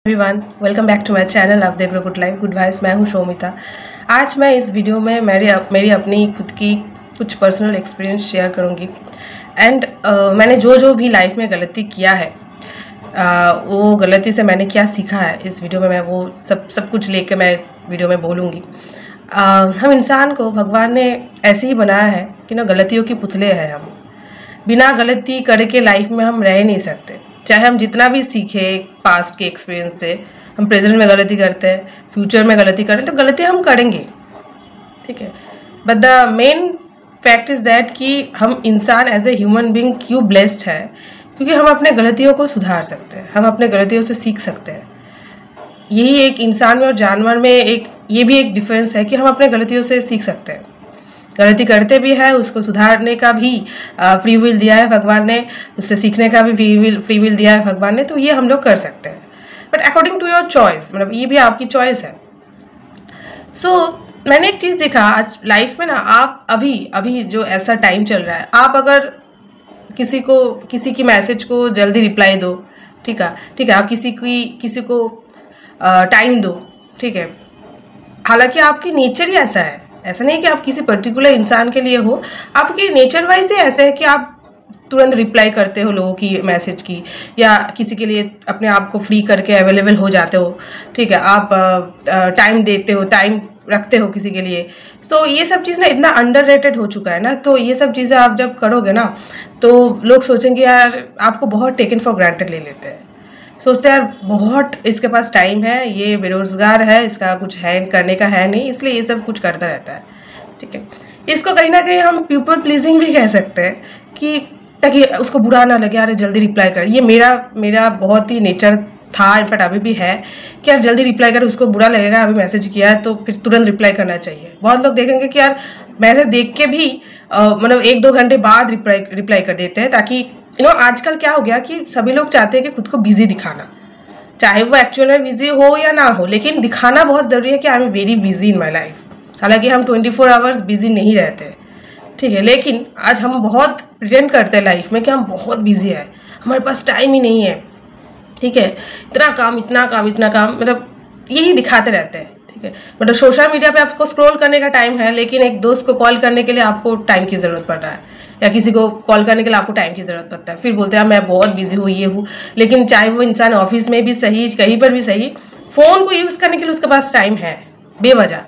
Everyone, welcome back to my channel of the grow good life good vibes. मैं हूं शोमिता। आज मैं इस वीडियो में मेरी अपनी खुद की कुछ पर्सनल एक्सपीरियंस शेयर करूंगी एंड मैंने जो भी लाइफ में गलती किया है, वो गलती से मैंने क्या सीखा है, इस वीडियो में मैं वो सब कुछ लेके मैं इस वीडियो में बोलूँगी। हम इंसान को भगवान ने ऐसे ही बनाया है कि ना, गलतियों की पुतले हैं हम। बिना गलती करके लाइफ में हम रह नहीं सकते। चाहे हम जितना भी सीखे पास्ट के एक्सपीरियंस से, हम प्रेजेंट में गलती करते हैं, फ्यूचर में गलती करें तो गलती हम करेंगे, ठीक है। But the main fact is that कि हम इंसान एज ए ह्यूमन बीइंग क्यों ब्लेस्ड है, क्योंकि हम अपने गलतियों को सुधार सकते हैं, हम अपने गलतियों से सीख सकते हैं। यही एक इंसान में और जानवर में ये भी एक डिफरेंस है कि हम अपने गलतियों से सीख सकते हैं। गलती करते भी है, उसको सुधारने का भी फ्री विल दिया है भगवान ने, उससे सीखने का भी फ्री विल दिया है भगवान ने, तो ये हम लोग कर सकते हैं। But according to your choice, मतलब ये भी आपकी चॉइस है। मैंने एक चीज़ देखा आज लाइफ में ना, आप अभी जो ऐसा टाइम चल रहा है, आप अगर किसी की मैसेज को जल्दी रिप्लाई दो, ठीक है, आप किसी को टाइम दो, ठीक है। हालांकि आपकी नेचर ही ऐसा नहीं कि आप किसी पर्टिकुलर इंसान के लिए हो, आपके नेचर वाइज ही ऐसा है कि आप तुरंत रिप्लाई करते हो लोगों की मैसेज की, या किसी के लिए अपने आप को फ्री करके अवेलेबल हो जाते हो, ठीक है। आप टाइम देते हो, टाइम रखते हो किसी के लिए। ये सब चीज़ ना इतना अंडररेटेड हो चुका है ना, तो ये सब चीज़ें आप जब करोगे ना, तो लोग सोचेंगे यार आपको बहुत टेकन फॉर ग्रांटेड ले लेते हैं, सोचते हैं यार बहुत इसके पास टाइम है, ये बेरोजगार है, इसका कुछ है करने का है नहीं, इसलिए ये सब कुछ करता रहता है, ठीक है। इसको कहीं ना कहीं हम पीपल प्लीजिंग भी कह सकते हैं, कि ताकि उसको बुरा ना लगे, यार जल्दी रिप्लाई कर। ये मेरा बहुत ही नेचर था, इनफैक्ट अभी भी है, कि यार जल्दी रिप्लाई कर, उसको बुरा लगेगा, अभी मैसेज किया है तो फिर तुरंत रिप्लाई करना चाहिए। बहुत लोग देखेंगे कि यार मैसेज देख के भी मतलब 1-2 घंटे बाद रिप्लाई कर देते हैं, ताकि आजकल क्या हो गया कि सभी लोग चाहते हैं कि खुद को बिजी दिखाना, चाहे वो एक्चुअल में बिजी हो या ना हो, लेकिन दिखाना बहुत ज़रूरी है कि I am very busy in my life. हालांकि हम 24 आवर्स बिजी नहीं रहते, ठीक है, लेकिन आज हम बहुत प्रिटेंड करते हैं लाइफ में कि हम बहुत बिजी है, हमारे पास टाइम ही नहीं है, ठीक है। इतना काम, मतलब यही दिखाते रहते हैं, ठीक है। मतलब सोशल मीडिया पे आपको स्क्रॉल करने का टाइम है, लेकिन एक दोस्त को कॉल करने के लिए आपको टाइम की ज़रूरत पड़ रहा है, या किसी को कॉल करने के लिए आपको टाइम की ज़रूरत पड़ता है। फिर बोलते हैं मैं बहुत बिजी हूँ, ये हूँ, लेकिन चाहे वो इंसान ऑफिस में भी सही, कहीं पर भी सही, फ़ोन को यूज़ करने के लिए उसके पास टाइम है बेवजह,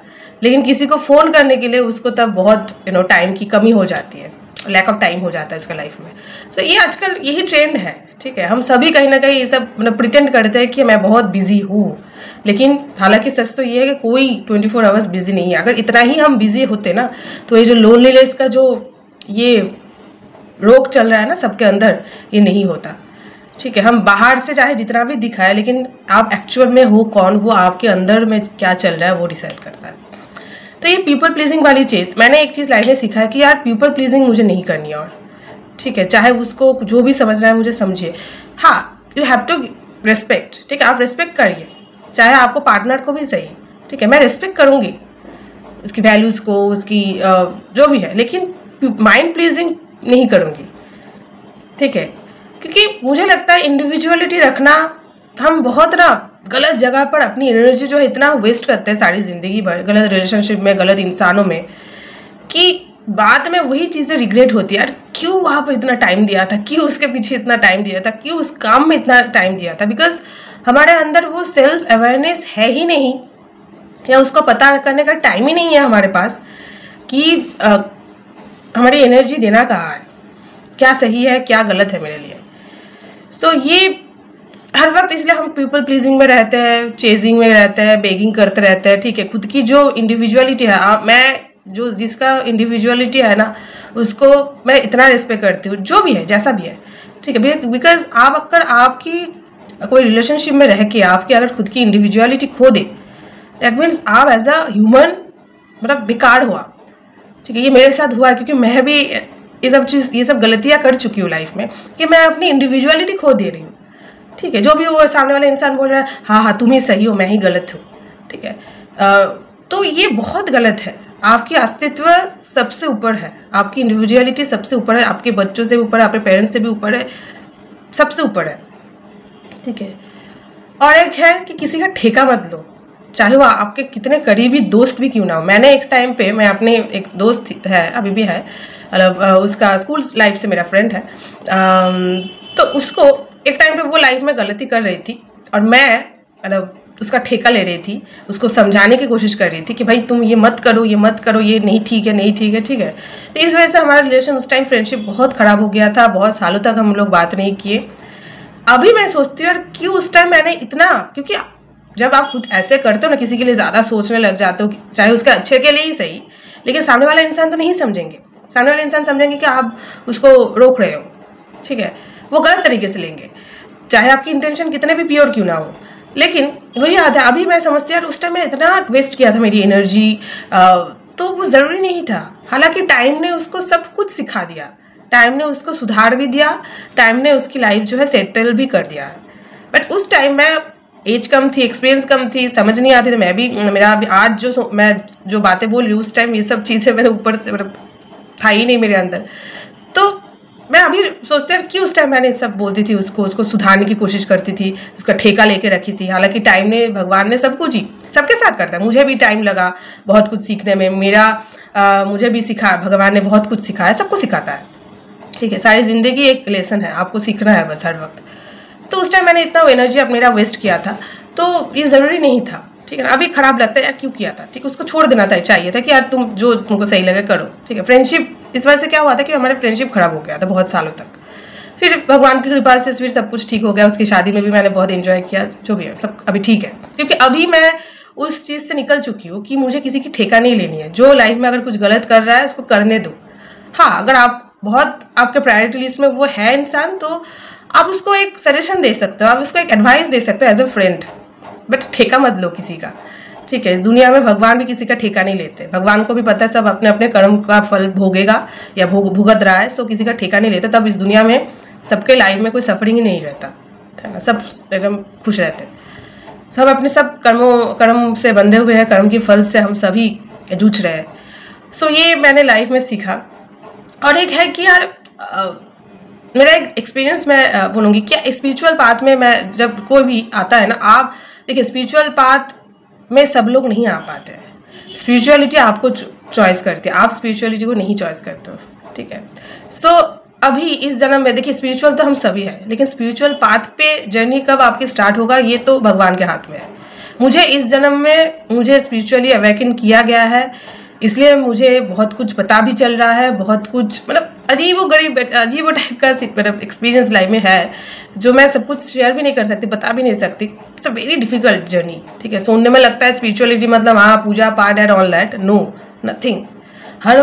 लेकिन किसी को फ़ोन करने के लिए उसको तब बहुत टाइम की कमी हो जाती है, लैक ऑफ टाइम हो जाता है उसका लाइफ में। ये आजकल यही ट्रेंड है, ठीक है। हम सभी कहीं ना कहीं ये सब मतलब प्रिटेंड करते हैं कि मैं बहुत बिजी हूँ, लेकिन हालांकि सच तो ये है कि कोई 24 आवर्स बिजी नहीं है। अगर इतना ही हम बिजी होते ना, तो ये जो लोनलीनेस का जो ये रोग चल रहा है ना सबके अंदर, ये नहीं होता, ठीक है। हम बाहर से चाहे जितना भी दिखाए, लेकिन आप एक्चुअल में हो कौन, वो आपके अंदर में क्या चल रहा है वो डिसाइड करता है। तो ये पीपल प्लीजिंग वाली चीज़, मैंने एक चीज़ लाइफ में सीखा है कि यार पीपल प्लीजिंग मुझे नहीं करनी, और ठीक है, चाहे उसको जो भी समझना है मुझे समझिए। हाँ, यू हैव टू रेस्पेक्ट, ठीक है, आप रेस्पेक्ट करिए, चाहे आपको पार्टनर को भी सही, ठीक है, मैं रेस्पेक्ट करूँगी उसकी वैल्यूज़ को, उसकी जो भी है, लेकिन माइंड प्लीजिंग नहीं करूँगी, ठीक है। क्योंकि मुझे लगता है इंडिविजुअलिटी रखना, हम बहुत ना गलत जगह पर अपनी एनर्जी जो है इतना वेस्ट करते हैं सारी ज़िंदगी भर, गलत रिलेशनशिप में, गलत इंसानों में, कि बाद में वही चीज़ें रिग्रेट होती है, यार क्यों वहाँ पर इतना टाइम दिया था, क्यों उसके पीछे इतना टाइम दिया था, क्यों उस काम में इतना टाइम दिया था। बिकॉज हमारे अंदर वो सेल्फ अवेयरनेस है ही नहीं, या उसको पता करने का टाइम ही नहीं है हमारे पास कि हमारी एनर्जी देना कहाँ है, क्या सही है क्या गलत है मेरे लिए। ये हर वक्त इसलिए हम पीपल प्लीजिंग में रहते हैं, चेजिंग में रहते हैं, बेगिंग करते रहते हैं, ठीक है। खुद की जो इंडिविजुअलिटी है, मैं जो जिसका इंडिविजुअलिटी है ना, उसको मैं इतना रिस्पेक्ट करती हूँ, जो भी है जैसा भी है, ठीक है। बिकॉज आप अगर आपकी कोई रिलेशनशिप में रह के आपकी अगर खुद की इंडिविजुअलिटी खो दे, दैट मीन्स आप एज अ ह्यूमन मतलब बेकार हुआ, ठीक है। ये मेरे साथ हुआ है, क्योंकि मैं भी ये सब गलतियाँ कर चुकी हूँ लाइफ में, कि मैं अपनी इंडिविजुअलिटी खो दे रही हूँ, ठीक है। जो भी वो सामने वाला इंसान बोल रहा है, हाँ तुम ही सही हो, मैं ही गलत हूँ, ठीक है। तो ये बहुत गलत है। आपकी अस्तित्व सबसे ऊपर है, आपकी इंडिविजुअलिटी सबसे ऊपर है, आपके बच्चों से भी ऊपर है, आपके पेरेंट्स से भी ऊपर है, सबसे ऊपर है, ठीक है। और एक है कि किसी का ठेका मत लो, चाहे वो आपके कितने करीबी दोस्त भी क्यों ना हो। मैंने एक टाइम पे, मैं अपने एक दोस्त है, अभी भी है, मतलब उसका स्कूल लाइफ से मेरा फ्रेंड है, तो उसको एक टाइम पे वो लाइफ में गलती कर रही थी और मैं मतलब उसका ठेका ले रही थी, उसको समझाने की कोशिश कर रही थी कि भाई तुम ये मत करो, ये मत करो, ये नहीं ठीक है, नहीं ठीक है, ठीक है। तो इस वजह से हमारा रिलेशन उस टाइम, फ्रेंडशिप बहुत ख़राब हो गया था, बहुत सालों तक हम लोग बात नहीं किए। अभी मैं सोचती हूँ यार क्यों उस टाइम मैंने इतना, क्योंकि जब आप खुद ऐसे करते हो ना, किसी के लिए ज़्यादा सोचने लग जाते हो, चाहे उसके अच्छे के लिए ही सही, लेकिन सामने वाला इंसान तो नहीं समझेंगे। सामने वाले इंसान समझेंगे कि आप उसको रोक रहे हो, ठीक है, वो गलत तरीके से लेंगे, चाहे आपकी इंटेंशन कितने भी प्योर क्यों ना हो। लेकिन वही याद है, अभी मैं समझती यार उस टाइम मैं इतना वेस्ट किया था मेरी एनर्जी, तो वो ज़रूरी नहीं था। हालांकि टाइम ने उसको सब कुछ सिखा दिया, टाइम ने उसको सुधार भी दिया, टाइम ने उसकी लाइफ जो है सेटल भी कर दिया। बट उस टाइम मैं, एज कम थी, एक्सपीरियंस कम थी, समझ नहीं आती थी। मैं भी, मेरा अभी आज जो मैं जो बातें बोल रही हूँ, उस टाइम ये सब चीज़ें मेरे ऊपर से मतलब था ही नहीं मेरे अंदर। तो मैं अभी सोचते हैं कि उस टाइम मैंने सब बोलती थी, उसको सुधारने की कोशिश करती थी, उसका ठेका लेके रखी थी। हालांकि टाइम ने, भगवान ने सब कुछ ही सबके साथ करता है, मुझे भी टाइम लगा बहुत कुछ सीखने में, मुझे भी सिखाया, भगवान ने बहुत कुछ सिखाया, सबको सिखाता है, ठीक है। सारी ज़िंदगी एक लेसन है, आपको सीखना है बस हर वक्त। तो उस टाइम मैंने इतना एनर्जी अब मेरा वेस्ट किया था, तो ये ज़रूरी नहीं था, ठीक है ना। अभी ख़राब लगता है यार क्यों किया था, ठीक है, उसको छोड़ देना था, चाहिए था कि यार तुम जो तुमको सही लगे करो, ठीक है। फ्रेंडशिप इस वजह से क्या हुआ था कि हमारे फ्रेंडशिप ख़राब हो गया था बहुत सालों तक। फिर भगवान की कृपा से फिर सब कुछ ठीक हो गया, उसकी शादी में भी मैंने बहुत एंजॉय किया, जो भी है सब अभी ठीक है, क्योंकि अभी मैं उस चीज़ से निकल चुकी हूँ कि मुझे किसी की ठेका नहीं लेनी है। जो लाइफ में अगर कुछ गलत कर रहा है उसको करने दो। हाँ, अगर आप बहुत आपके प्रायोरिटी लिस्ट में वो है इंसान, तो आप उसको एक सजेशन दे सकते हो, आप उसको एक एडवाइस दे सकते हो एज अ फ्रेंड, बट ठेका मत लो किसी का, ठीक है। इस दुनिया में भगवान भी किसी का ठेका नहीं लेते, भगवान को भी पता है सब अपने अपने कर्म का फल भोगेगा या भुगत रहा है, सो किसी का ठेका नहीं लेता। तब इस दुनिया में सबके लाइफ में कोई सफरिंग ही नहीं रहता, है ना, सब एकदम खुश रहते, सब अपने सब कर्म से बंधे हुए हैं, कर्म के फल से हम सभी जूझ रहे हैं। सो ये मैंने लाइफ में सीखा। और एक है कि यार मेरा एक एक्सपीरियंस मैं बोलूँगी, क्या स्पिरिचुअल पाथ में मैं, जब कोई भी आता है ना, आप देखिए स्पिरिचुअल पाथ में सब लोग नहीं आ पाते हैं, स्पिरिचुअलिटी आपको चॉइस करती है, आप स्पिरिचुअलिटी को नहीं चॉइस करते हो, ठीक है। सो अभी इस जन्म में देखिए स्पिरिचुअल तो हम सभी हैं, लेकिन स्पिरिचुअल पाथ पे जर्नी कब आपकी स्टार्ट होगा ये तो भगवान के हाथ में है। मुझे इस जन्म में मुझे स्पिरिचुअली अवेकन किया गया है, इसलिए मुझे बहुत कुछ पता भी चल रहा है, बहुत कुछ मतलब अजीब टाइप का मतलब एक्सपीरियंस लाइफ में है, जो मैं सब कुछ शेयर भी नहीं कर सकती, बता भी नहीं सकती। It's a very difficult journey, ठीक है। सुनने में लगता है स्पिरिचुअलिटी मतलब हाँ पूजा पाठ and all that, no nothing. हर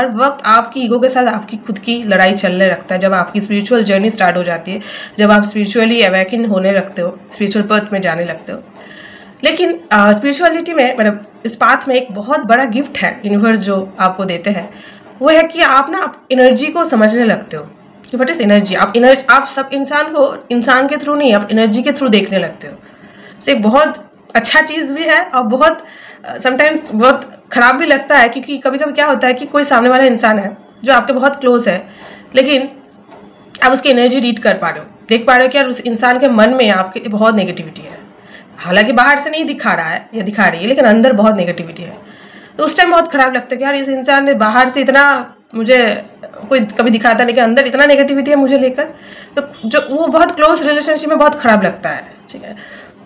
वक्त आपकी ईगो के साथ आपकी खुद की लड़ाई चलने लगता है। जब आपकी स्पिरिचुअल जर्नी स्टार्ट हो जाती है, जब आप स्पिरिचुअली अवेकन होने लगते हो, स्पिरिचुअल पथ में जाने लगते हो। लेकिन स्पिरिचुअलिटी में मतलब इस पाथ में एक बहुत बड़ा गिफ्ट है यूनिवर्स जो आपको देते हैं, वो है कि आप ना एनर्जी को समझने लगते हो कि व्हाट इज एनर्जी। आप सब इंसान को इंसान के थ्रू नहीं, आप एनर्जी के थ्रू देखने लगते हो। तो एक बहुत अच्छा चीज़ भी है और बहुत समटाइम्स बहुत ख़राब भी लगता है, क्योंकि कभी कभी क्या होता है कि कोई सामने वाला इंसान है जो आपके बहुत क्लोज है, लेकिन आप उसकी एनर्जी रीड कर पा रहे हो, देख पा रहे हो कि यार उस इंसान के मन में आपके बहुत नेगेटिविटी है। हालांकि बाहर से नहीं दिखा रहा है या दिखा रही है, लेकिन अंदर बहुत नेगेटिविटी है। तो उस टाइम बहुत ख़राब लगता है कि यार इस इंसान ने बाहर से इतना मुझे कोई कभी दिखाता, लेकिन अंदर इतना नेगेटिविटी है मुझे लेकर, तो जो वो बहुत क्लोज रिलेशनशिप में बहुत ख़राब लगता है, ठीक है।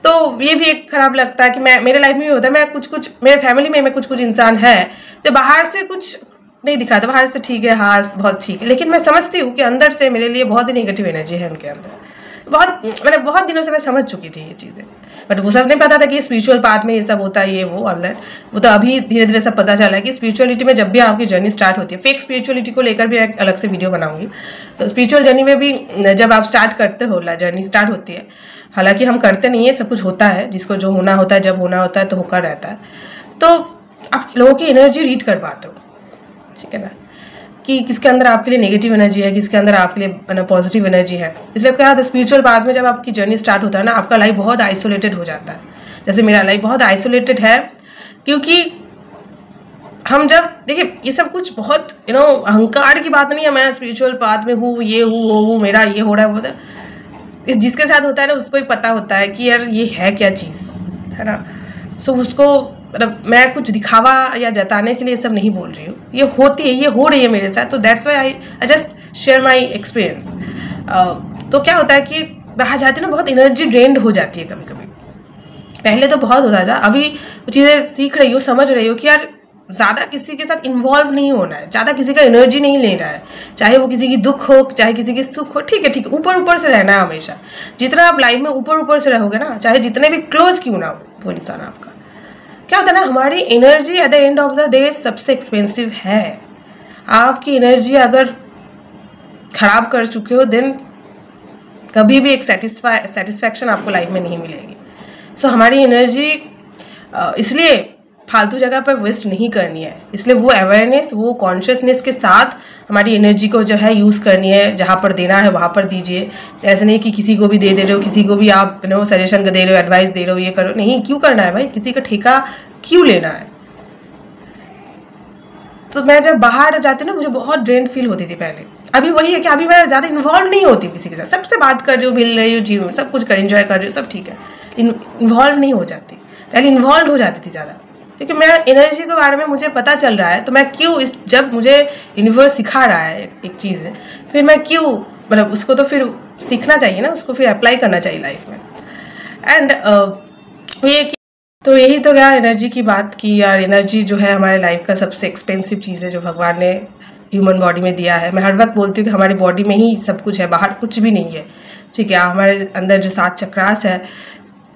तो ये भी एक ख़राब लगता है कि मेरे लाइफ में भी होता है, मैं कुछ मेरे फैमिली में कुछ इंसान है जो बाहर से कुछ नहीं दिखाता, बाहर से ठीक है, हाँ बहुत ठीक है, लेकिन मैं समझती हूँ कि अंदर से मेरे लिए बहुत ही नेगेटिव एनर्जी है उनके अंदर। बहुत दिनों से मैं समझ चुकी थी ये चीज़ें, बट वो सब नहीं पता था कि स्पिरिचुअल पाथ में ये सब होता है, ये वो ऑल दैट। वो तो अभी धीरे धीरे सब पता चला है कि स्पिरिचुअलिटी में जब भी आपकी जर्नी स्टार्ट होती है, फेक स्पिरिचुअलिटी को लेकर भी एक अलग से वीडियो बनाऊंगी। तो स्पिरिचुअल जर्नी में भी जब आप स्टार्ट करते हो, जर्नी स्टार्ट होती है, हालांकि हम करते नहीं है, सब कुछ होता है, जिसको जो होना होता है जब होना होता है तो होकर रहता है। तो आप लोगों की एनर्जी रीड कर पाते हो, ठीक है ना, कि किसके अंदर आपके लिए नेगेटिव एनर्जी है, किसके अंदर आपके लिए पॉजिटिव एनर्जी है। इसलिए क्या होता है स्पिरिचुअल पाथ में जब आपकी जर्नी स्टार्ट होता है ना, आपका लाइफ बहुत आइसोलेटेड हो जाता है। जैसे मेरा लाइफ बहुत आइसोलेटेड है, क्योंकि हम जब देखिए ये सब कुछ बहुत अहंकार की बात नहीं है, मैं स्पिरिचुअल पाथ में हूँ, ये हूँ वो हूँ, मेरा ये हो रहा है वो। इस जिसके साथ होता है ना उसको ही पता होता है कि यार ये है क्या चीज़, है ना। सो उसको मतलब मैं कुछ दिखावा या जताने के लिए सब नहीं बोल रही हूँ, ये होती है, ये हो रही है मेरे साथ, तो that's why I just share my experience. तो क्या होता है कि बाहर जाते ना बहुत एनर्जी ड्रेन्ड हो जाती है कभी कभी। पहले तो बहुत होता था, अभी वो चीज़ें सीख रही हो, समझ रही हो कि यार ज़्यादा किसी के साथ इन्वॉल्व नहीं होना है, ज़्यादा किसी का एनर्जी नहीं लेना है, चाहे वो किसी की दुख हो चाहे किसी की सुख हो, ठीक है ठीक है, ऊपर ऊपर से रहना है हमेशा। जितना आप लाइफ में ऊपर ऊपर से रहोगे ना, चाहे जितने भी क्लोज क्यों ना हो वो इंसान आपका, क्या होता है ना, हमारी energy at the end of the day सबसे एक्सपेंसिव है। आपकी एनर्जी अगर खराब कर चुके हो देन कभी भी एक सेटिस्फैक्शन आपको लाइफ में नहीं मिलेगी। सो हमारी एनर्जी इसलिए फालतू जगह पर वेस्ट नहीं करनी है, इसलिए वो अवेयरनेस, वो कॉन्शियसनेस के साथ हमारी एनर्जी को जो है यूज़ करनी है, जहाँ पर देना है वहाँ पर दीजिए। ऐसे नहीं कि किसी को भी दे रहे हो, किसी को भी आप सजेशन दे रहे हो, एडवाइस दे रहे हो, ये करो, नहीं, क्यों करना है भाई, किसी का ठेका क्यों लेना है। तो मैं जब बाहर जाती ना मुझे बहुत ड्रेन फील होती थी पहले। अभी वही है कि अभी मैं ज़्यादा इन्वॉल्व नहीं होती किसी के साथ, सबसे बात कर रही हूँ, मिल रही हूँ, जीवन सब कुछ कर एंजॉय कर रही हूँ, सब ठीक है, इन्वॉल्व नहीं हो जाती। पहले इन्वॉल्व हो जाती थी ज़्यादा, क्योंकि मैं एनर्जी के बारे में मुझे पता चल रहा है, तो मैं क्यों जब मुझे यूनिवर्स सिखा रहा है एक चीज़ है, फिर मैं क्यों मतलब उसको तो फिर सीखना चाहिए ना, उसको फिर अप्लाई करना चाहिए लाइफ में। एंड ये तो यही तो क्या एनर्जी की बात की यार, एनर्जी जो है हमारे लाइफ का सबसे एक्सपेंसिव चीज़ है जो भगवान ने ह्यूमन बॉडी में दिया है। मैं हर वक्त बोलती हूँ कि हमारी बॉडी में ही सब कुछ है, बाहर कुछ भी नहीं है, ठीक है। हमारे अंदर जो 7 चक्रास है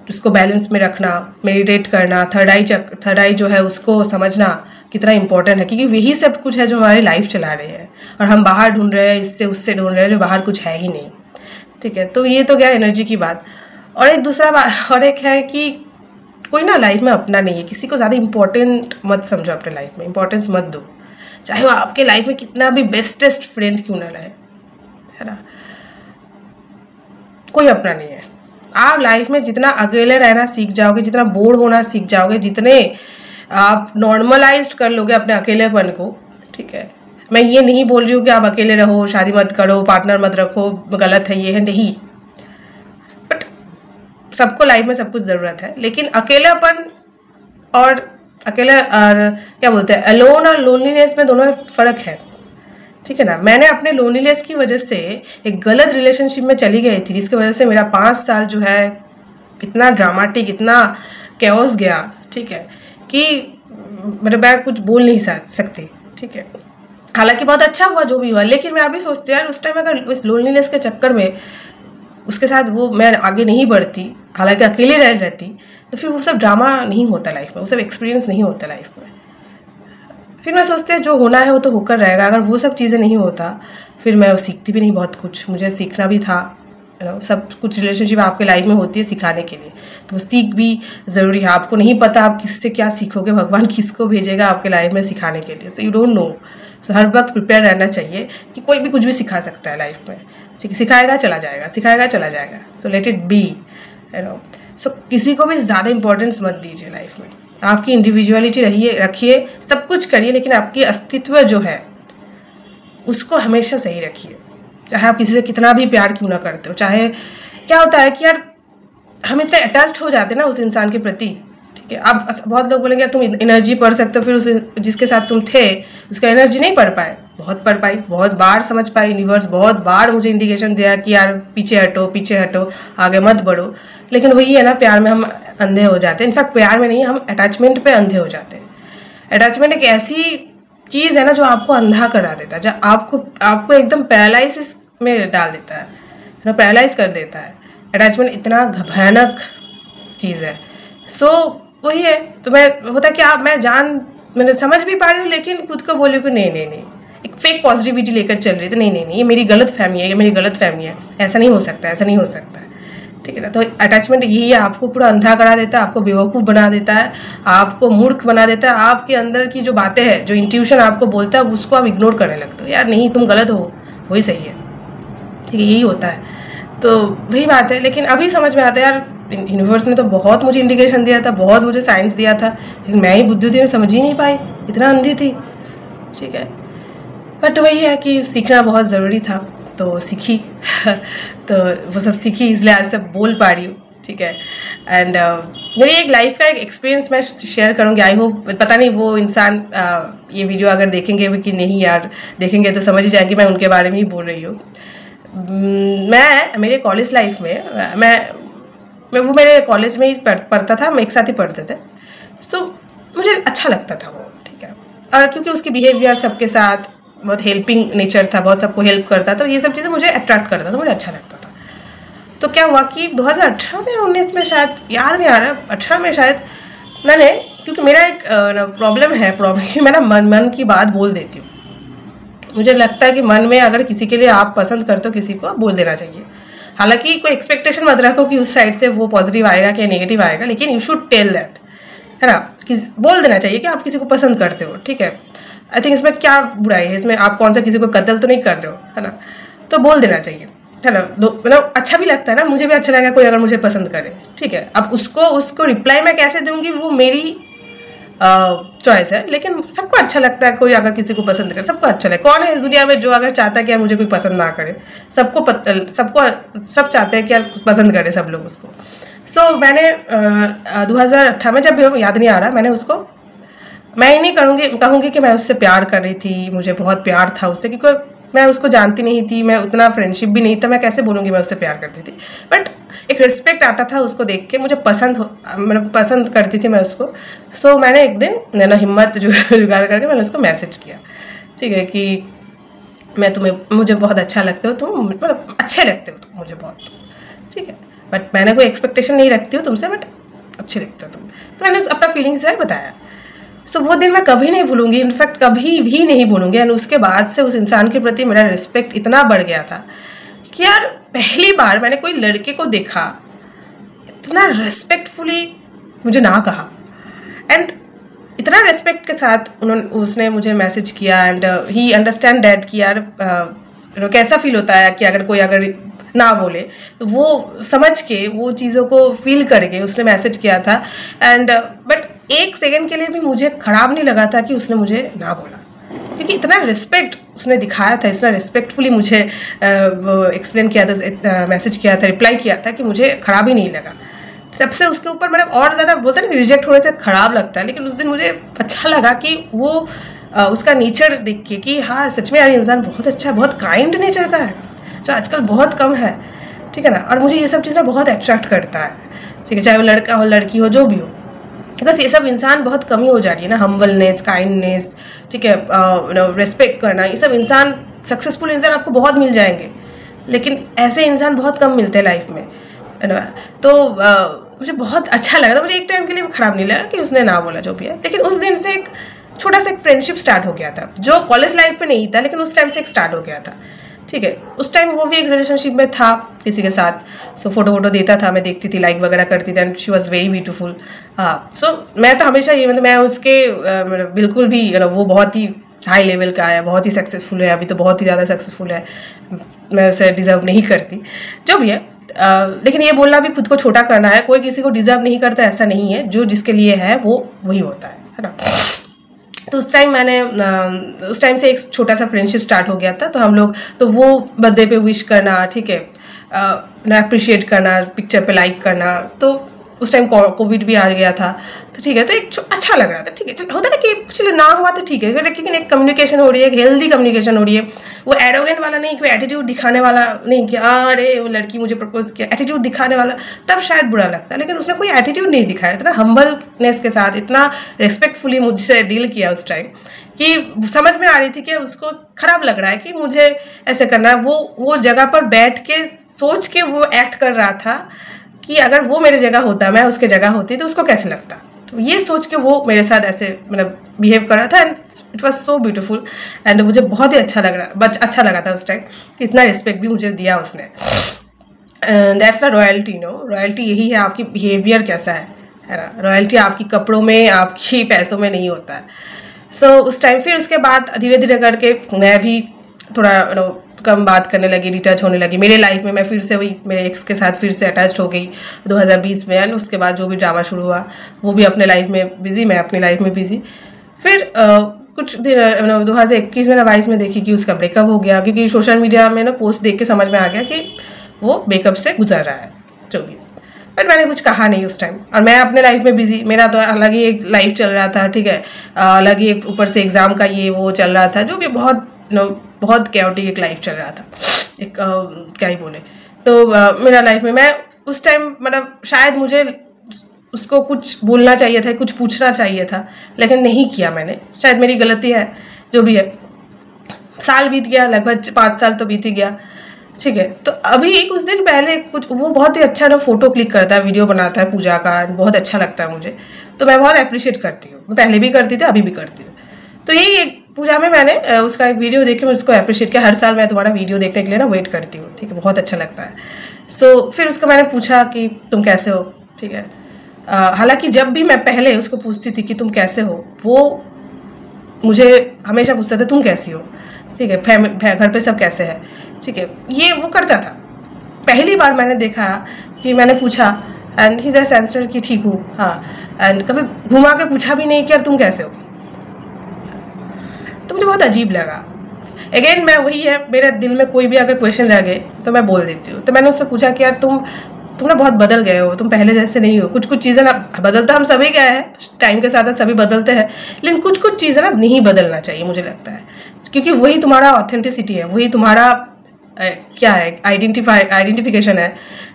उसको बैलेंस में रखना, मेडिटेट करना, थर्ड आई जो है उसको समझना कितना इंपॉर्टेंट है, क्योंकि वही सब कुछ है जो हमारी लाइफ चला रहे हैं, और हम बाहर ढूंढ रहे हैं, इससे उससे ढूंढ रहे हैं जो बाहर कुछ है ही नहीं, ठीक है। तो ये तो क्या एनर्जी की बात। और एक दूसरा बात और एक है कि कोई ना लाइफ में अपना नहीं है, किसी को ज़्यादा इंपॉर्टेंट मत समझो, अपने लाइफ में इंपॉर्टेंस मत दो, चाहे वो आपके लाइफ में कितना भी बेस्टेस्ट फ्रेंड क्यों ना रहे, है ना, कोई अपना नहीं है। आप लाइफ में जितना अकेले रहना सीख जाओगे, जितना बोर होना सीख जाओगे, जितने आप नॉर्मलाइज्ड कर लोगे अपने अकेलेपन को, ठीक है। मैं ये नहीं बोल रही हूँ कि आप अकेले रहो, शादी मत करो, पार्टनर मत रखो, गलत है, ये है, नहीं, बट सबको लाइफ में सब कुछ ज़रूरत है। लेकिन अकेलापन और क्या बोलते हैं, अलोन और लोनलीनेस में दोनों में फ़र्क है, ठीक है ना। मैंने अपने लोनलीनेस की वजह से एक गलत रिलेशनशिप में चली गई थी, जिसकी वजह से मेरा 5 साल जो है इतना ड्रामेटिक, इतना कैओस गया, ठीक है, कि मतलब मैं कुछ बोल नहीं सकती, ठीक है। हालांकि बहुत अच्छा हुआ जो भी हुआ, लेकिन मैं अभी सोचती यार उस टाइम अगर इस लोनलीनेस के चक्कर में उसके साथ वो मैं आगे नहीं बढ़ती, हालांकि अकेले रहती, तो फिर वो सब ड्रामा नहीं होता लाइफ में, वो सब एक्सपीरियंस नहीं होता लाइफ में। फिर मैं सोचती हूँ जो होना है वो तो होकर रहेगा। अगर वो सब चीज़ें नहीं होता फिर मैं सीखती भी नहीं बहुत कुछ, मुझे सीखना भी था, सब कुछ रिलेशनशिप आपके लाइफ में होती है सिखाने के लिए, तो सीख भी ज़रूरी है। आपको नहीं पता आप किससे क्या सीखोगे, भगवान किसको भेजेगा आपके लाइफ में सिखाने के लिए, सो यू डोंट नो। सो हर वक्त प्रिपेयर रहना चाहिए कि कोई भी कुछ भी सिखा सकता है लाइफ में, ठीक है, सिखाएगा चला जाएगा, सिखाएगा चला जाएगा, सो लेट इट बी, सो किसी को भी ज़्यादा इंपॉर्टेंस मत दीजिए लाइफ में। आपकी इंडिविजुअलिटी रखिए, सब कुछ करिए, लेकिन आपकी अस्तित्व जो है उसको हमेशा सही रखिए, चाहे आप किसी से कितना भी प्यार क्यों ना करते हो। चाहे क्या होता है कि यार हम इतने अटैच्ड हो जाते हैं ना उस इंसान के प्रति, ठीक है। अब बहुत लोग बोलेंगे तुम एनर्जी पढ़ सकते हो, फिर उस जिसके साथ तुम थे उसका एनर्जी नहीं पढ़ पाए। बहुत पढ़ पाई, बहुत बार समझ पाई, यूनिवर्स बहुत बार मुझे इंडिकेशन दिया कि यार पीछे हटो, आगे मत बढ़ो, लेकिन वही है ना, प्यार में हम अंधे हो जाते हैं। इनफैक्ट प्यार में नहीं, हम अटैचमेंट पे अंधे हो जाते हैं। अटैचमेंट एक ऐसी चीज़ है ना जो आपको अंधा करा देता है, जो आपको एकदम पैरालाइसिस में डाल देता है ना, पैरालाइज कर देता है। अटैचमेंट इतना भयानक चीज़ है। सो वही है, तो मैं होता कि मैंने समझ भी पा रही हूँ, लेकिन खुद को बोली कि नहीं, एक फेक पॉजिटिविटी लेकर चल रही थी, नहीं, ये मेरी गलत फहमी है, ऐसा नहीं हो सकता, ठीक है ना। तो अटैचमेंट यही है, आपको पूरा अंधा करा देता है, आपको बेवकूफ़ बना देता है, आपको मूर्ख बना देता है। आपके अंदर की जो बातें हैं, जो इंट्यूशन आपको बोलता है, उसको आप इग्नोर करने लगते हो, यार नहीं तुम गलत हो, वही सही है, ठीक है, यही होता है। तो वही बात है। लेकिन अभी समझ में आता है यार यूनिवर्स ने तो बहुत मुझे इंडिकेशन दिया था, बहुत मुझे साइंस दिया था, लेकिन मैं ही बुद्धि में समझ ही नहीं पाई, इतना अंधी थी, ठीक है। बट वही है कि सीखना बहुत ज़रूरी था। तो सीखी तो वो सब सीखी, इसलिए आज सब बोल पा रही हूँ, ठीक है। एंड मेरी एक लाइफ का एक एक्सपीरियंस मैं शेयर करूँगी। आई होप, पता नहीं वो इंसान ये वीडियो अगर देखेंगे भी कि नहीं, यार देखेंगे तो समझ ही जाएंगे मैं उनके बारे में ही बोल रही हूँ। मैं मेरे कॉलेज लाइफ में मैं वो मेरे कॉलेज में ही पढ़ता था, हम एक साथ ही पढ़ते थे। सो मुझे अच्छा लगता था वो, ठीक है। और क्योंकि उसकी बिहेवियर सबके साथ बहुत हेल्पिंग नेचर था, बहुत सबको हेल्प करता, तो ये सब चीज़ें मुझे अट्रैक्ट करता था, मुझे अच्छा लगता था। तो क्या हुआ कि 2018 में 19 में शायद, याद नहीं आ रहा, 18 में शायद मैंने, क्योंकि मेरा एक प्रॉब्लम कि मैं ना मन की बात बोल देती हूँ। मुझे लगता है कि मन में अगर किसी के लिए आप पसंद करते हो किसी को, आप बोल देना चाहिए। हालांकि कोई एक्सपेक्टेशन मत रखो कि उस साइड से वो पॉजिटिव आएगा कि नेगेटिव आएगा, लेकिन यू शुड टेल दैट, है ना, कि बोल देना चाहिए कि आप किसी को पसंद करते हो, ठीक है। आई थिंक इसमें क्या बुराई है, इसमें आप कौन सा किसी को कत्ल तो नहीं कर रहे हो, है ना, तो बोल देना चाहिए, है ना। मतलब अच्छा भी लगता है ना, मुझे भी अच्छा लगेगा कोई अगर मुझे पसंद करे, ठीक है। अब उसको रिप्लाई मैं कैसे दूंगी वो मेरी चॉइस है, लेकिन सबको अच्छा लगता है कोई अगर किसी को पसंद करे, सबको अच्छा लगता है। कौन है इस दुनिया में जो अगर चाहता है कि यार मुझे कोई पसंद ना करे? सब चाहते हैं कि यार पसंद करे सब लोग उसको। सो मैंने 2018 में, जब याद नहीं आ रहा, मैंने उसको, मैं ही नहीं कहूँगी कि मैं उससे प्यार कर रही थी, मुझे बहुत प्यार था उससे, क्योंकि मैं उसको जानती नहीं थी, मैं उतना फ्रेंडशिप भी नहीं था, मैं कैसे बोलूँगी मैं उससे प्यार करती थी। बट एक रिस्पेक्ट आता था उसको देख के, मुझे मतलब पसंद करती थी मैं उसको। सो मैंने एक दिन ना हिम्मत जुगाड़ करके मैंने उसको मैसेज किया, ठीक है, कि मुझे बहुत अच्छा लगते हो तुम, मतलब अच्छे लगते हो तुम मुझे बहुत, ठीक है। बट मैंने कोई एक्सपेक्टेशन नहीं रखती हूँ तुमसे, बट अच्छे लगते हो तुम। तो मैंने अपना फीलिंग्स है बताया। सो वो दिन मैं कभी नहीं भूलूंगी, इनफैक्ट कभी भी नहीं भूलूंगी। एंड उसके बाद से उस इंसान के प्रति मेरा रिस्पेक्ट इतना बढ़ गया था कि यार पहली बार मैंने कोई लड़के को देखा इतना रिस्पेक्टफुली मुझे ना कहा, एंड इतना रिस्पेक्ट के साथ उसने मुझे मैसेज किया। एंड ही अंडरस्टैंड दैट कि यार कैसा फील होता है कि अगर कोई ना बोले, तो वो समझ के, वो चीज़ों को फील करके उसने मैसेज किया था। एंड बट एक सेकंड के लिए भी मुझे खराब नहीं लगा था कि उसने मुझे ना बोला, क्योंकि इतना रिस्पेक्ट उसने दिखाया था, इतना रिस्पेक्टफुली मुझे एक्सप्लेन किया था, मैसेज किया था, रिप्लाई किया था कि मुझे खराब ही नहीं लगा। सबसे उसके ऊपर मतलब और ज़्यादा बोलते हैं ना, रिजेक्ट होने से खराब लगता है, लेकिन उस दिन मुझे अच्छा लगा कि वो उसका नेचर देख के कि हाँ सच में यार इंसान बहुत अच्छा, बहुत काइंड नेचर का है, जो आजकल बहुत कम है, ठीक है ना। और मुझे ये सब चीज़ें बहुत अट्रैक्ट करता है, ठीक है, चाहे वो लड़का हो लड़की हो जो भी हो, बिकॉज ये सब इंसान बहुत कमी हो जा रही है ना, हम्बलनेस, काइंडनेस, ठीक है, रिस्पेक्ट करना, ये सब इंसान, सक्सेसफुल इंसान आपको बहुत मिल जाएंगे, लेकिन ऐसे इंसान बहुत कम मिलते हैं लाइफ में, है ना। तो मुझे बहुत अच्छा लगा था, मुझे एक टाइम के लिए भी खराब नहीं लगा कि उसने ना बोला जो भी है। लेकिन उस दिन से एक छोटा सा एक फ्रेंडशिप स्टार्ट हो गया था, जो कॉलेज लाइफ में नहीं था, लेकिन उस टाइम से एक स्टार्ट हो गया था, ठीक है। उस टाइम वो भी एक रिलेशनशिप में था किसी के साथ। सो फोटो देता था, मैं देखती थी, लाइक वगैरह करती थी, and she was very beautiful. हाँ, सो मैं तो हमेशा ये, मतलब मैं उसके बिल्कुल भी, वो बहुत ही हाई लेवल का है, बहुत ही सक्सेसफुल है, अभी तो बहुत ही ज़्यादा सक्सेसफुल है, मैं उसे डिज़र्व नहीं करती, जो भी है। लेकिन ये बोलना भी खुद को छोटा करना है, कोई किसी को डिज़र्व नहीं करता, ऐसा नहीं है, जो जिसके लिए है वो वही होता है ना। तो उस टाइम से एक छोटा सा फ्रेंडशिप स्टार्ट हो गया था। तो हम लोग, तो वो बर्थडे पे विश करना, ठीक है, अप्रिशिएट करना, पिक्चर पे लाइक करना। तो उस टाइम कोविड भी आ गया था, तो ठीक है, तो एक अच्छा लग रहा था, ठीक है। चलो होता ना कि चलो ना हुआ तो ठीक है, लेकिन एक कम्युनिकेशन हो रही है, एक हेल्दी कम्युनिकेशन हो रही है, वो एरोगेंट वाला नहीं, कोई एटीट्यूड दिखाने वाला नहीं कि अरे वो लड़की मुझे प्रपोज किया, एटीट्यूड दिखाने वाला, तब शायद बुरा लगता है। लेकिन उसने कोई एटीट्यूड नहीं दिखाया, इतना हम्बलनेस के साथ, इतना रिस्पेक्टफुली मुझसे डील किया उस टाइम कि समझ में आ रही थी कि उसको खराब लग रहा है कि मुझे ऐसे करना है। वो जगह पर बैठ के सोच के वो एक्ट कर रहा था कि अगर वो मेरी जगह होता, मैं उसके जगह होती, तो उसको कैसे लगता। तो ये सोच के वो मेरे साथ ऐसे मतलब बिहेव कर रहा था, and it was so beautiful. And मुझे बहुत ही अच्छा लगा था उस टाइम, इतना रिस्पेक्ट भी मुझे दिया उसने। That's the royalty, no, royalty यही है, आपकी बिहेवियर कैसा है ना। रॉयल्टी आपकी कपड़ों में, आपकी पैसों में नहीं होता है। सो उस टाइम फिर उसके बाद धीरे धीरे करके मैं भी थोड़ा कम बात करने लगी, डिटैच होने लगी। मेरे लाइफ में मैं फिर से वही मेरे एक्स के साथ फिर से अटैच हो गई 2020 में। एंड उसके बाद जो भी ड्रामा शुरू हुआ, वो भी अपने लाइफ में बिजी, मैं अपनी लाइफ में बिजी। फिर कुछ दिन 2021 में ना 22 में देखी कि उसका ब्रेकअप हो गया, क्योंकि सोशल मीडिया में ना पोस्ट देख के समझ में आ गया कि वो ब्रेकअप से गुजर रहा है जो भी। बट मैंने कुछ कहा नहीं उस टाइम, और मैं अपने लाइफ में बिजी, मेरा तो अलग ही एक लाइफ चल रहा था, ठीक है, अलग ही एक ऊपर से एग्ज़ाम का ये वो चल रहा था, जो भी बहुत बहुत कैओटिक एक लाइफ चल रहा था, एक क्या ही बोले। तो मेरा लाइफ में मैं उस टाइम मतलब शायद मुझे उसको कुछ बोलना चाहिए था, कुछ पूछना चाहिए था, लेकिन नहीं किया मैंने, शायद मेरी गलती है, जो भी है। साल बीत गया, लगभग 5 साल तो बीत ही गया, ठीक है। तो अभी कुछ दिन पहले कुछ, वो बहुत ही अच्छा ना फ़ोटो क्लिक करता है, वीडियो बनाता है पूजा का, बहुत अच्छा लगता है मुझे, तो मैं बहुत अप्रिशिएट करती हूँ। मैं पहले भी करती थी, अभी भी करती हूँ। तो यही एक पूजा में मैंने उसका एक वीडियो देख के मैं उसको अप्रिशिएट किया। हर साल मैं तुम्हारा वीडियो देखने के लिए ना वेट करती हूँ, ठीक है, बहुत अच्छा लगता है। सो फिर उसको मैंने पूछा कि तुम कैसे हो, ठीक है। हालांकि जब भी मैं पहले उसको पूछती थी कि तुम कैसे हो, वो मुझे हमेशा पूछता था तुम कैसी हो, ठीक है, घर पे सब कैसे है, ठीक है, ये वो करता था। पहली बार मैंने देखा कि मैंने पूछा एंड ही जस्ट आंसर कि ठीक हूँ, हाँ, एंड कभी घुमा के पूछा भी नहीं कि यार तुम कैसे हो। तो मुझे बहुत अजीब लगा। अगेन मैं वही है, मेरे दिल में कोई भी अगर क्वेश्चन रह गए तो मैं बोल देती हूँ। तो मैंने उससे पूछा कि यार तुम ना बहुत बदल गए हो, तुम पहले जैसे नहीं हो। कुछ कुछ चीज़ें ना बदलता हम सभी गए हैं, टाइम के साथ सभी बदलते हैं, लेकिन कुछ कुछ चीज़ें ना नहीं बदलना चाहिए मुझे लगता है, क्योंकि वही तुम्हारा ऑथेंटिसिटी है, वही तुम्हारा क्या है, आइडेंटिफिकेशन है,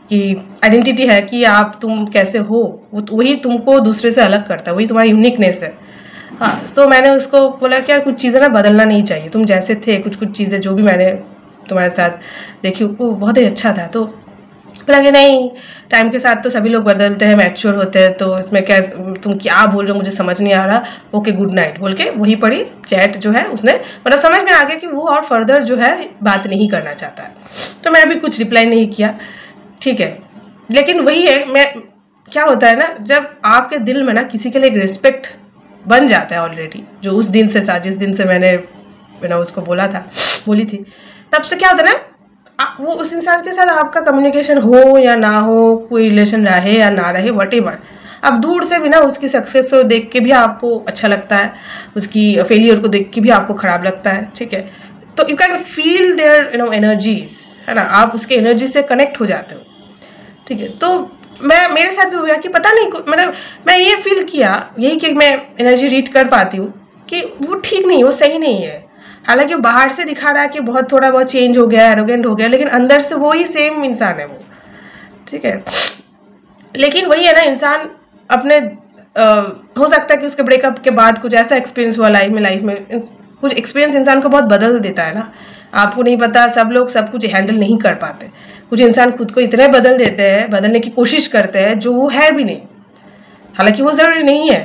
कि आइडेंटिटी है कि आप तुम कैसे हो, वही तुमको दूसरे से अलग करता है, वही तुम्हारी यूनिकनेस है। हाँ, सो मैंने उसको बोला कि यार कुछ चीज़ें ना बदलना नहीं चाहिए, तुम जैसे थे, कुछ कुछ चीज़ें जो भी मैंने तुम्हारे साथ देखी वो बहुत ही अच्छा था। तो बोला कि नहीं, टाइम के साथ तो सभी लोग बदलते हैं, मैच्योर होते हैं, तो इसमें क्या, तुम क्या बोल रहे हो मुझे समझ नहीं आ रहा, ओके गुड नाइट बोल के वही पढ़ी चैट जो है उसने, मतलब समझ में आ गया कि वो और फर्दर जो है बात नहीं करना चाहता है। तो मैं भी कुछ रिप्लाई नहीं किया, ठीक है। लेकिन वही है, मैं क्या होता है ना, जब आपके दिल में ना किसी के लिए एक रिस्पेक्ट बन जाता है ऑलरेडी, जो उस दिन से था, जिस दिन से मैंने उसको बोली थी, तब से क्या होता है ना, वो उस इंसान के साथ आपका कम्युनिकेशन हो या ना हो, कोई रिलेशन रहे या ना रहे, व्हाटएवर, अब दूर से भी ना उसकी सक्सेस को देख के भी आपको अच्छा लगता है, उसकी फेलियर को देख के भी आपको ख़राब लगता है, ठीक है। तो you can feel their energies, है ना, आप उसके एनर्जी से कनेक्ट हो जाते हो, ठीक है। तो मेरे साथ भी हुआ कि पता नहीं, मतलब मैं ये फील किया, यही कि मैं एनर्जी रीड कर पाती हूँ कि वो ठीक नहीं, वो सही नहीं है। हालांकि वो बाहर से दिखा रहा है कि बहुत थोड़ा बहुत चेंज हो गया, एरोगेंट हो गया, लेकिन अंदर से वो ही सेम इंसान है वो, ठीक है। लेकिन वही है ना, इंसान अपने हो सकता है कि उसके ब्रेकअप के बाद कुछ ऐसा एक्सपीरियंस हुआ लाइफ में कुछ एक्सपीरियंस इंसान को बहुत बदल देता है ना। आपको नहीं पता, सब लोग सब कुछ हैंडल नहीं कर पाते, कुछ इंसान खुद को इतने बदल देते हैं, बदलने की कोशिश करते हैं जो वो है भी नहीं, हालांकि वो ज़रूरी नहीं है,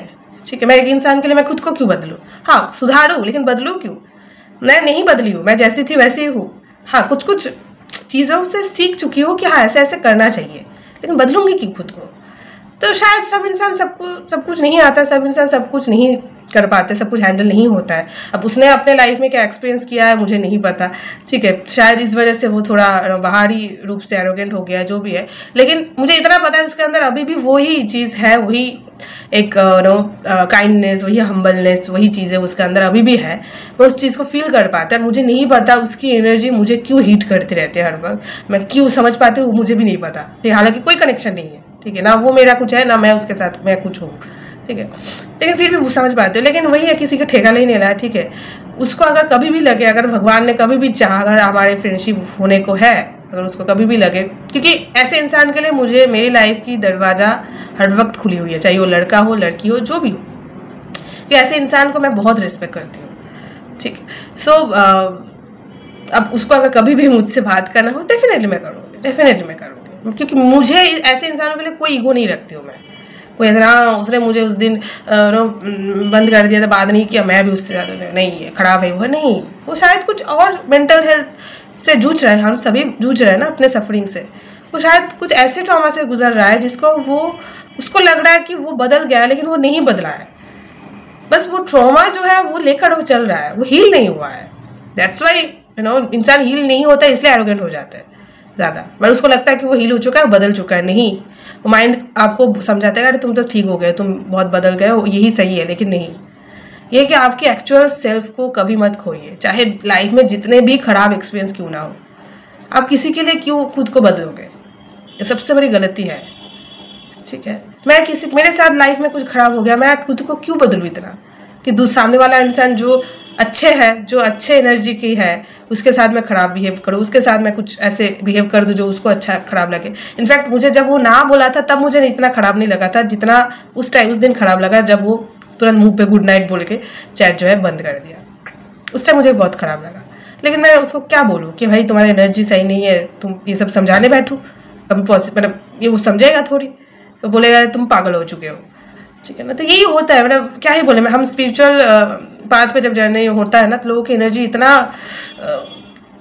ठीक है। मैं एक इंसान के लिए मैं खुद को क्यों बदलूँ, हाँ सुधारूँ, लेकिन बदलूँ क्यों? मैं नहीं बदली हूँ, मैं जैसी थी वैसी हूँ, हाँ कुछ कुछ चीज़ों से सीख चुकी हूँ कि हाँ ऐसे ऐसे करना चाहिए, लेकिन बदलूँगी क्यों खुद को? तो शायद सब इंसान सब कुछ नहीं आता, सब इंसान सब कुछ नहीं कर पाते, सब कुछ हैंडल नहीं होता है। अब उसने अपने लाइफ में क्या एक्सपीरियंस किया है मुझे नहीं पता, ठीक है, शायद इस वजह से वो थोड़ा बाहरी रूप से एरोगेंट हो गया, जो भी है, लेकिन मुझे इतना पता है उसके अंदर अभी भी वही चीज़ है, वही एक काइंडनेस, वही हम्बलनेस, वही चीज़ें उसके अंदर अभी भी है, वो उस चीज़ को फील कर पाता है। मुझे नहीं पता उसकी एनर्जी मुझे क्यों हीट करती रहती है हर वक्त, मैं क्यों समझ पाती हूँ मुझे भी नहीं पता, ठीक है, हालांकि कोई कनेक्शन नहीं है, ठीक है, ना वो मेरा कुछ है ना मैं उसके साथ मैं कुछ हूँ, ठीक है, लेकिन फिर भी समझ पाते हो। लेकिन वही है, किसी का ठेका नहीं ले रहा है, ठीक है। उसको अगर कभी भी लगे, अगर भगवान ने कभी भी चाहा, अगर हमारे फ्रेंडशिप होने को है, अगर उसको कभी भी लगे, क्योंकि ऐसे इंसान के लिए मुझे मेरी लाइफ की दरवाज़ा हर वक्त खुली हुई है, चाहे वो लड़का हो लड़की हो जो भी हो, कि ऐसे इंसान को मैं बहुत रिस्पेक्ट करती हूँ, ठीक है। सो अब उसको अगर कभी भी मुझसे बात करना हो, डेफिनेटली मैं करूँगी, क्योंकि मुझे ऐसे इंसानों के लिए कोई ईगो नहीं रखती हूँ मैं। कोई ऐसा ना उसने मुझे उस दिन बंद कर दिया था, बात नहीं किया, मैं भी उससे ज़्यादा नहीं खराब है वो, नहीं, वो शायद कुछ और मेंटल हेल्थ से जूझ रहा है, हम सभी जूझ रहे हैं ना अपने सफरिंग से। वो शायद कुछ ऐसे ट्रॉमा से गुजर रहा है जिसको उसको लग रहा है कि वो बदल गया, लेकिन वो नहीं बदला है, बस वो ट्रॉमा जो है वो लेकर वो चल रहा है, वो हील नहीं हुआ है। दैट्स वाई इंसान हील नहीं होता, इसलिए एरोगेंट हो जाता है ज़्यादा। पर उसको लगता है कि वो हील हो चुका है, वो बदल चुका है, नहीं, वो माइंड आपको समझाता है अरे तुम तो ठीक हो गए, तुम बहुत बदल गए हो, यही सही है, लेकिन नहीं, ये कि आपकी एक्चुअल सेल्फ को कभी मत खोइए, चाहे लाइफ में जितने भी खराब एक्सपीरियंस क्यों ना हो। आप किसी के लिए क्यों खुद को बदलोगे, ये सबसे बड़ी गलती है। ठीक है, मेरे साथ लाइफ में कुछ खराब हो गया, मैं खुद को क्यों बदलूँ इतना कि सामने वाला इंसान जो अच्छे है, जो अच्छे एनर्जी की है, उसके साथ मैं ख़राब बिहेव करूँ, उसके साथ मैं कुछ ऐसे बिहेव कर दूँ जो उसको अच्छा ख़राब लगे। इनफैक्ट मुझे जब वो ना बोला था तब मुझे इतना ख़राब नहीं लगा था जितना उस दिन ख़राब लगा जब वो तुरंत मुंह पे गुड नाइट बोल के चैट जो है बंद कर दिया। उस टाइम मुझे बहुत ख़राब लगा, लेकिन मैं उसको क्या बोलूँ कि भाई तुम्हारी एनर्जी सही नहीं है, तुम ये सब समझाने बैठूँ, कभी मतलब ये वो समझेगा थोड़ी, तो बोलेगा तुम पागल हो चुके हो। ठीक है ना, तो यही होता है, मतलब क्या ही बोले। हम स्पिरिचुअल पाथ पे जब जर्नी होता है ना, तो लोगों की एनर्जी इतना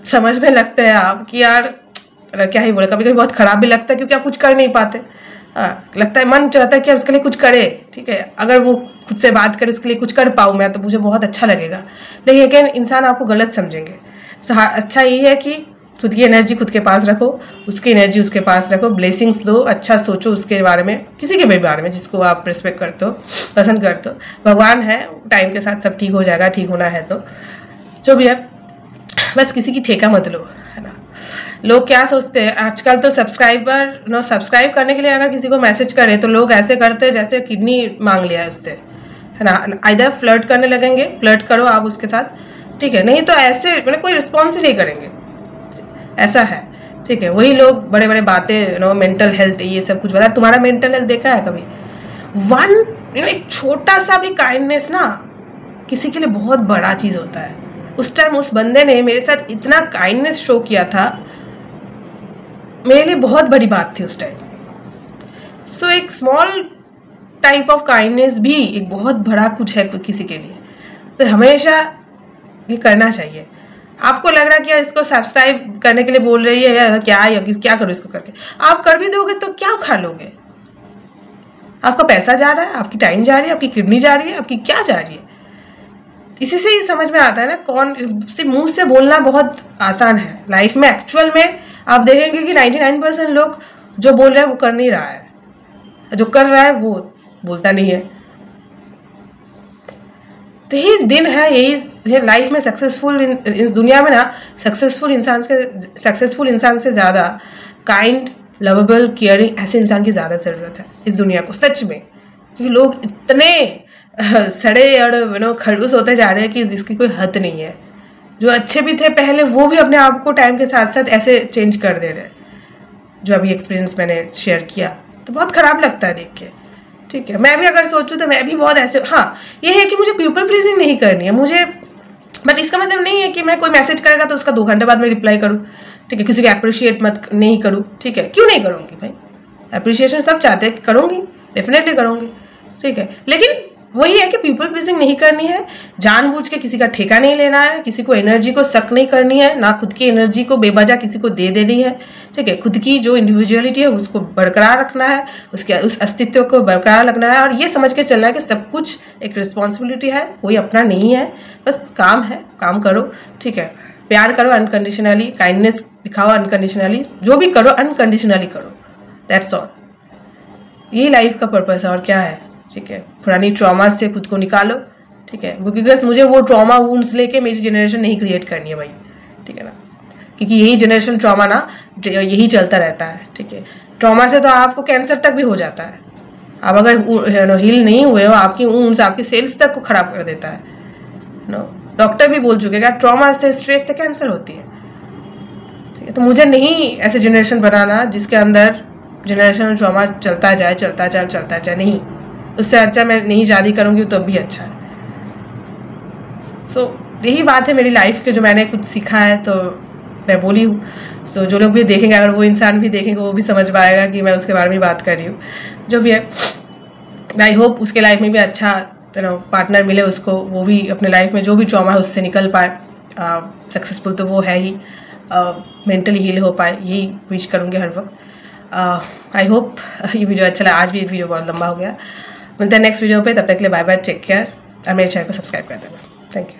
समझ में लगता है आप कि यार क्या ही बोले। कभी कभी बहुत ख़राब भी लगता है क्योंकि आप कुछ कर नहीं पाते। लगता है, मन चाहता है कि उसके लिए कुछ करे। ठीक है, अगर वो खुद से बात करे, उसके लिए कुछ कर पाऊँ मैं, तो मुझे बहुत अच्छा लगेगा। लेकिन अगेन इंसान आपको गलत समझेंगे। सो अच्छा यही है कि खुद की एनर्जी खुद के पास रखो, उसकी एनर्जी उसके पास रखो, ब्लेसिंग्स दो, अच्छा सोचो उसके बारे में, किसी के भी बारे में जिसको आप रिस्पेक्ट करते हो, पसंद करते हो। भगवान है, टाइम के साथ सब ठीक हो जाएगा, ठीक होना है तो जो भी है। बस किसी की ठेका मत लो, है ना। लोग क्या सोचते हैं आजकल तो सब्सक्राइब करने के लिए अगर किसी को मैसेज करे तो लोग ऐसे करते हैं जैसे किडनी मांग लिया है उससे, है ना। इधर फ्लर्ट करने लगेंगे, फ्लर्ट करो आप उसके साथ, ठीक है, नहीं तो ऐसे मतलब कोई रिस्पॉन्स ही नहीं करेंगे, ऐसा है। ठीक है, वही लोग बड़े बड़े बातें मेंटल हेल्थ ये सब कुछ बता। तुम्हारा मेंटल हेल्थ देखा है कभी? एक छोटा सा भी काइंडनेस ना किसी के लिए बहुत बड़ा चीज़ होता है। उस टाइम उस बंदे ने मेरे साथ इतना काइंडनेस शो किया था, मेरे लिए बहुत बड़ी बात थी उस टाइम। सो एक स्मॉल टाइप ऑफ काइंडनेस भी एक बहुत बड़ा कुछ है किसी के लिए, तो हमेशा ये करना चाहिए। आपको लग रहा है कि यार इसको सब्सक्राइब करने के लिए बोल रही है या क्या करो इसको करके, आप कर भी दोगे तो क्या खा लोगे? आपका पैसा जा रहा है, आपकी टाइम जा रही है, आपकी किडनी जा रही है, आपकी क्या जा रही है? इसी से ही समझ में आता है ना, सिर्फ मुंह से बोलना बहुत आसान है। लाइफ में एक्चुअल में आप देखेंगे कि 99% लोग जो बोल रहे हैं वो कर नहीं रहा है, जो कर रहा है वो बोलता नहीं है। तो यही दिन है, यही है लाइफ में। सक्सेसफुल इस दुनिया में ना सक्सेसफुल इंसान से ज़्यादा काइंड, लवेबल, केयरिंग ऐसे इंसान की ज़्यादा ज़रूरत है इस दुनिया को, सच में। क्योंकि लोग इतने सड़े और खड़ूस होते जा रहे हैं कि जिसकी कोई हद नहीं है। जो अच्छे भी थे पहले वो भी अपने आप को टाइम के साथ साथ ऐसे चेंज कर दे रहे हैं। जो अभी एक्सपीरियंस मैंने शेयर किया तो बहुत ख़राब लगता है देख के। ठीक है, मैं भी अगर सोचूं तो मैं भी बहुत ऐसे, हाँ ये है कि मुझे पीपल प्लीजिंग नहीं करनी है मुझे, बट इसका मतलब नहीं है कि मैं कोई मैसेज करेगा तो उसका 2 घंटे बाद मैं रिप्लाई करूँ। ठीक है, किसी को अप्रिशिएट मत नहीं करूँ। ठीक है, क्यों नहीं करूँगी भाई? अप्रिशिएशन सब चाहते हैं, करूँगी, डेफिनेटली करूँगी। ठीक है, लेकिन वही है कि पीपल प्लीजिंग नहीं करनी है, जानबूझ के किसी का ठेका नहीं लेना है, किसी को एनर्जी को सक नहीं करनी है, ना खुद की एनर्जी को बेवजह किसी को दे देनी है। ठीक है, खुद की जो इंडिविजुअलिटी है उसको बरकरार रखना है, उस अस्तित्व को बरकरार रखना है, और ये समझ के चलना है कि सब कुछ एक रिस्पॉन्सिबिलिटी है, कोई अपना नहीं है, बस काम है, काम करो। ठीक है, प्यार करो अनकंडीशनली, काइंडनेस दिखाओ अनकंडीशनली, जो भी करो अनकंडीशनली करो, दैट्स ऑल। यही लाइफ का पर्पस है और क्या है। ठीक है, पुरानी ट्रॉमा से खुद को निकालो। ठीक है, बिकॉज मुझे वो ट्रॉमा वुंड्स लेके मेरी जनरेशन नहीं क्रिएट करनी है भाई। ठीक है ना, क्योंकि यही जनरेशन ट्रॉमा ना यही चलता रहता है। ठीक है, ट्रॉमा से तो आपको कैंसर तक भी हो जाता है। आप अगर हील नहीं हुए हो, आपकी वुंड्स आपकी सेल्स तक को ख़राब कर देता है। डॉक्टर भी बोल चुके हैं ट्रॉमा से, स्ट्रेस से कैंसर होती है। ठीक है, तो मुझे नहीं ऐसे जनरेशन बनाना जिसके अंदर जनरेशन ट्रॉमा चलता जाए, नहीं। उससे अच्छा मैं नहीं शादी करूँगी तो भी अच्छा है। सो यही बात है मेरी लाइफ के, जो मैंने कुछ सीखा है तो मैं बोली हूँ। सो जो लोग भी देखेंगे, अगर वो इंसान भी देखेंगे, वो भी समझ पाएगा कि मैं उसके बारे में बात कर रही हूँ। जो भी है, आई होप उसके लाइफ में भी अच्छा पार्टनर मिले उसको, वो भी अपने लाइफ में जो भी ट्रॉमा है उससे निकल पाए। सक्सेसफुल तो वो है ही, मेंटली हील हो पाए, यही विश करूँगी हर वक्त। आई होप ये वीडियो अच्छा लगा। आज भी वीडियो बहुत लंबा हो गया। मिलते हैं नेक्स्ट वीडियो पे, तब तक के लिए बाय बाय, टेक केयर, और मेरे चैनल को सब्सक्राइब कर देना। Thank you.